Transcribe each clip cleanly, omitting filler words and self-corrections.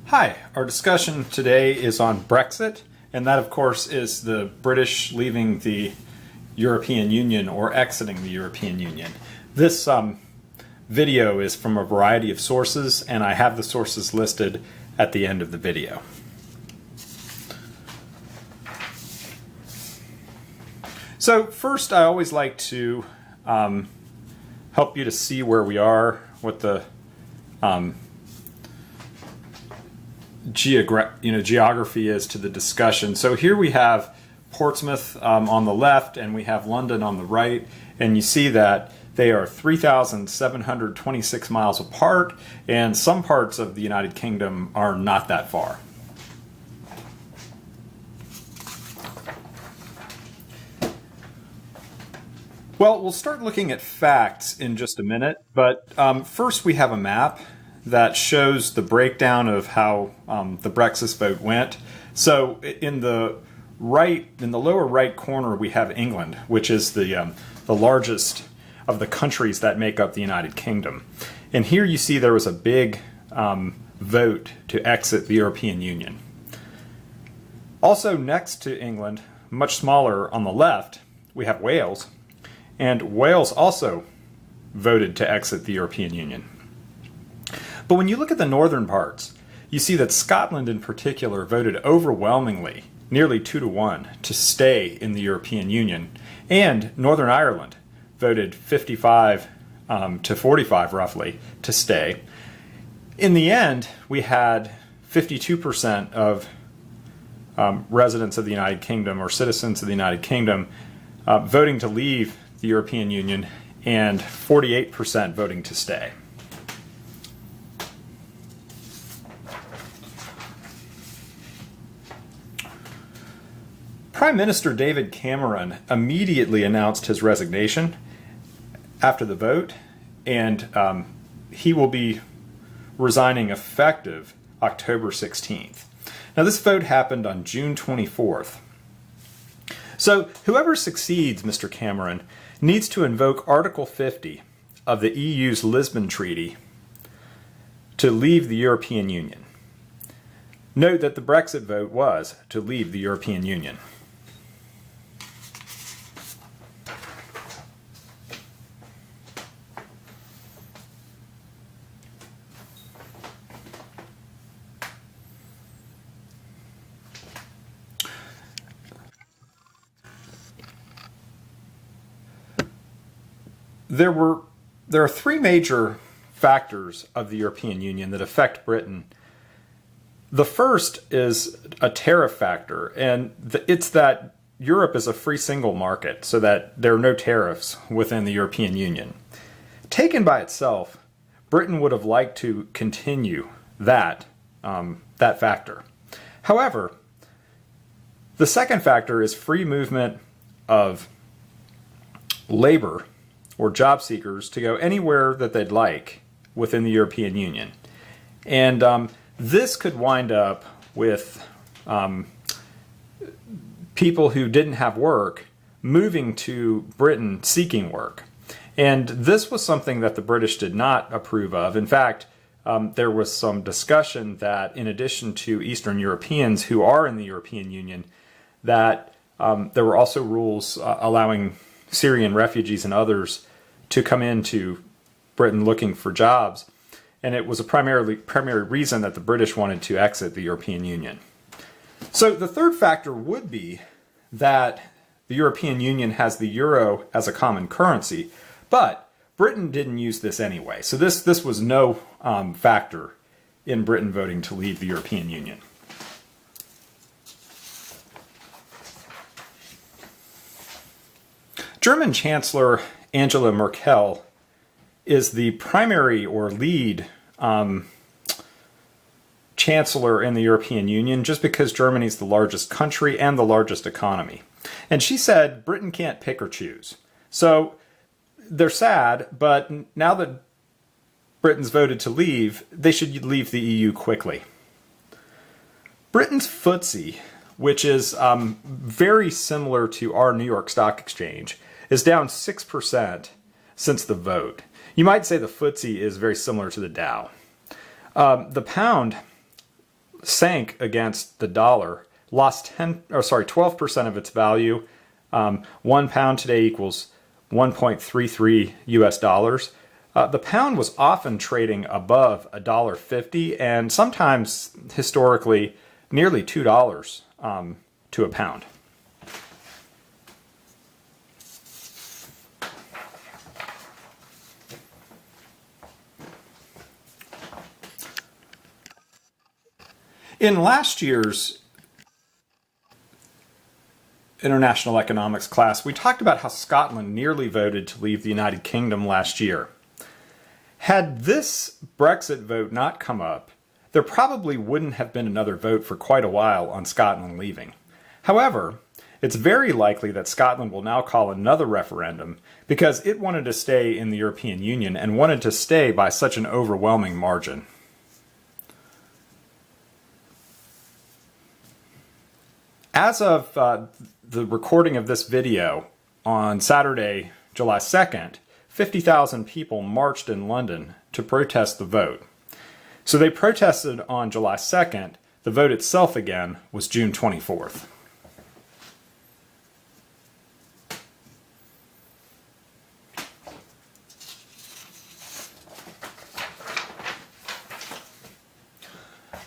Hi, our discussion today is on Brexit, and that of course is the British leaving the European Union or exiting the European Union. This video is from a variety of sources, and I have the sources listed at the end of the video. So first, I always like to help you to see where we are, what the geography is to the discussion. So here we have Portsmouth on the left, and we have London on the right, and you see that they are 3,726 miles apart, and some parts of the United Kingdom are not that far. Well, we'll start looking at facts in just a minute, but first we have a map that shows the breakdown of how the Brexit vote went. So in the lower right corner, we have England, which is the largest of the countries that make up the United Kingdom. And here you see there was a big vote to exit the European Union. Also next to England, much smaller on the left, we have Wales. And Wales also voted to exit the European Union. But when you look at the northern parts, you see that Scotland in particular voted overwhelmingly, nearly 2-1, to stay in the European Union. And Northern Ireland voted 55 to 45 roughly to stay. In the end, we had 52% of residents of the United Kingdom or citizens of the United Kingdom voting to leave the European Union and 48% voting to stay. Prime Minister David Cameron immediately announced his resignation after the vote, and he will be resigning effective October 16th. Now, this vote happened on June 24th. So whoever succeeds Mr. Cameron needs to invoke Article 50 of the EU's Lisbon Treaty to leave the European Union. Note that the Brexit vote was to leave the European Union. There are three major factors of the European Union that affect Britain. The first is a tariff factor, and it's that Europe is a free single market, so that there are no tariffs within the European Union. Taken by itself, Britain would have liked to continue that factor. However, the second factor is free movement of labor or job seekers to go anywhere that they'd like within the European Union. And this could wind up with people who didn't have work moving to Britain seeking work. And this was something that the British did not approve of. In fact, there was some discussion that in addition to Eastern Europeans who are in the European Union, that there were also rules allowing Syrian refugees and others to come into Britain looking for jobs, and it was a primary reason that the British wanted to exit the European Union. So the third factor would be that the European Union has the euro as a common currency, but Britain didn't use this anyway, so this was no factor in Britain voting to leave the European Union. German Chancellor Angela Merkel is the primary or lead chancellor in the European Union just because Germany is the largest country and the largest economy. And she said Britain can't pick or choose. So they're sad, but now that Britain's voted to leave, they should leave the EU quickly. Britain's FTSE, which is very similar to our New York Stock Exchange, is down 6% since the vote. You might say the FTSE is very similar to the Dow. The pound sank against the dollar, lost 12% of its value. £1 today equals 1.33 US dollars. The pound was often trading above $1.50 and sometimes historically nearly $2 to a pound. In last year's international economics class, we talked about how Scotland nearly voted to leave the United Kingdom last year. Had this Brexit vote not come up, there probably wouldn't have been another vote for quite a while on Scotland leaving. However, it's very likely that Scotland will now call another referendum because it wanted to stay in the European Union and wanted to stay by such an overwhelming margin. As of the recording of this video on Saturday, July 2nd, 50,000 people marched in London to protest the vote. So they protested on July 2nd. The vote itself again was June 24th.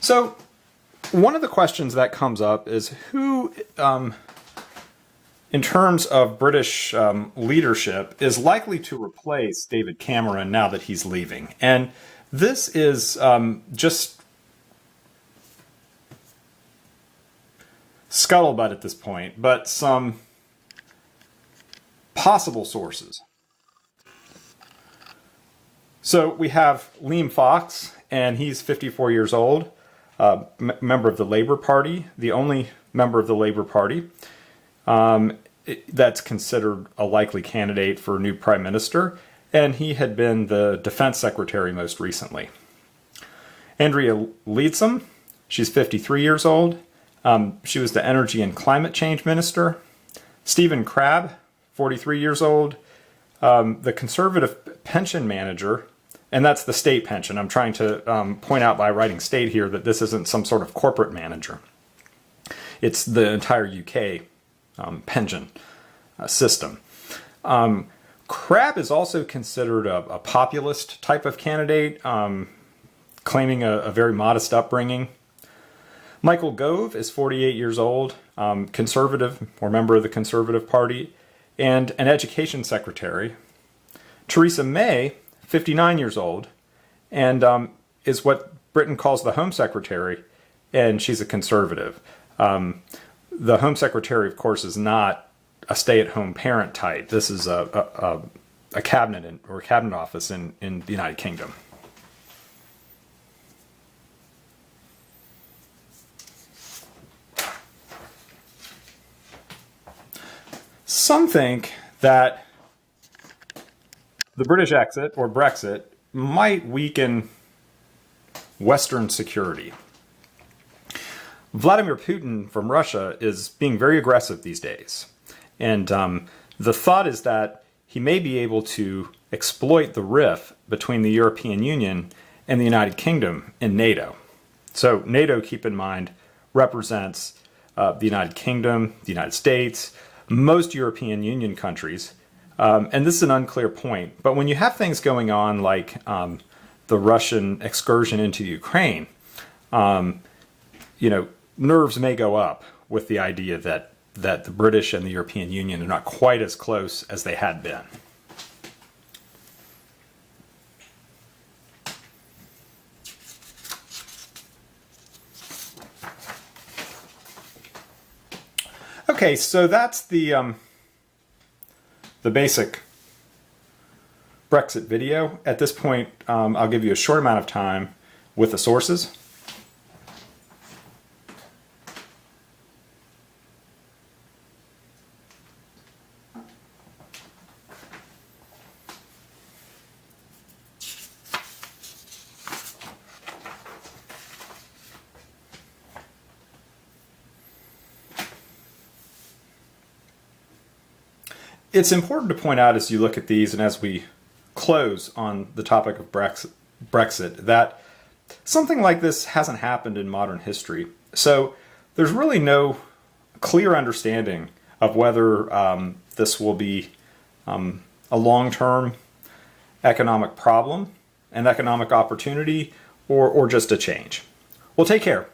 So one of the questions that comes up is who, in terms of British leadership, is likely to replace David Cameron now that he's leaving. And this is just scuttlebutt at this point, but some possible sources. So we have Liam Fox, and he's 54 years old, member of the Labour Party, the only member of the Labour Party that's considered a likely candidate for a new prime minister, and he had been the defense secretary most recently. Andrea Leadsom, she's 53 years old. She was the energy and climate change minister. Stephen Crabb, 43 years old, the conservative pension manager, and that's the state pension. I'm trying to point out by writing state here that this isn't some sort of corporate manager. It's the entire UK pension system. Crabb is also considered a populist type of candidate, claiming a very modest upbringing. Michael Gove is 48 years old, conservative or member of the Conservative Party, and an education secretary. Theresa May, 59 years old, and is what Britain calls the Home Secretary, and she's a conservative. The Home Secretary, of course, is not a stay-at-home parent type. This is a cabinet or cabinet office in the United Kingdom. Some think that the British exit, or Brexit, might weaken Western security. Vladimir Putin from Russia is being very aggressive these days. And the thought is that he may be able to exploit the rift between the European Union and the United Kingdom in NATO. So NATO, keep in mind, represents the United Kingdom, the United States, most European Union countries. And this is an unclear point. But when you have things going on like the Russian excursion into Ukraine, nerves may go up with the idea that the British and the European Union are not quite as close as they had been. Okay, so that's the basic Brexit video. At this point, I'll give you a short amount of time with the sources. It's important to point out as you look at these and as we close on the topic of Brexit that something like this hasn't happened in modern history. So there's really no clear understanding of whether this will be a long-term economic problem, an economic opportunity, or just a change. Well, take care.